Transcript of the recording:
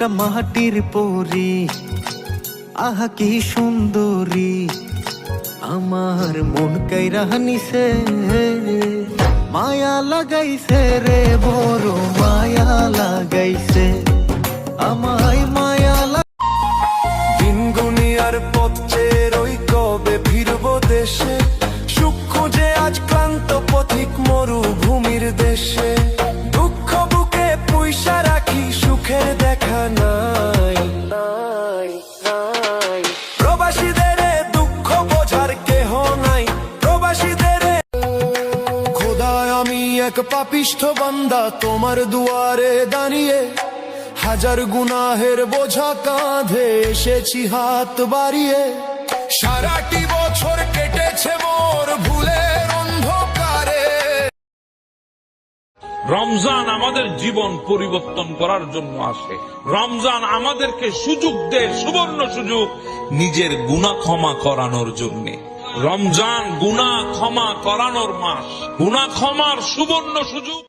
একটা মাটির পরী, আহা কি সুন্দরী, আমার মন কাইরা নিছে, মায়া লাগাইছে রে, বড় মায়া লাগাইছে, আমায় মায়া দিন গুনিয়ার পথে রই, কবে ফিরবো দেশে, সুখ খুঁজে আজ ক্লান্ত পথিক মরুভূমির দেশে, দুঃখ বুকে পয়সা রাখি, সুখের দেখা নাই, প্রবাসীদের দুঃখ বোঝার কেহ নাই, প্রবাসীদের খোদায় আমি এক পাপিষ্ঠ বান্দা, তোমার দুয়ারে দাঁড়িয়ে, হাজার গুনাহের বোঝা কাঁধে এসেছি হাত বাড়িয়ে, সারাটি বছর কেটেছে মোর ভুলের অন্ধকারে। রমজান আমাদের জীবন পরিবর্তন করার জন্য আসে। রমজান আমাদেরকে সুযোগ দেয়, সুবর্ণ সুযোগ, নিজের গুনাহ ক্ষমা করানোর জন্য। রমজান গুনাহ ক্ষমা করানোর মাস, গুনাহ ক্ষমার সুবর্ণ সুযোগ।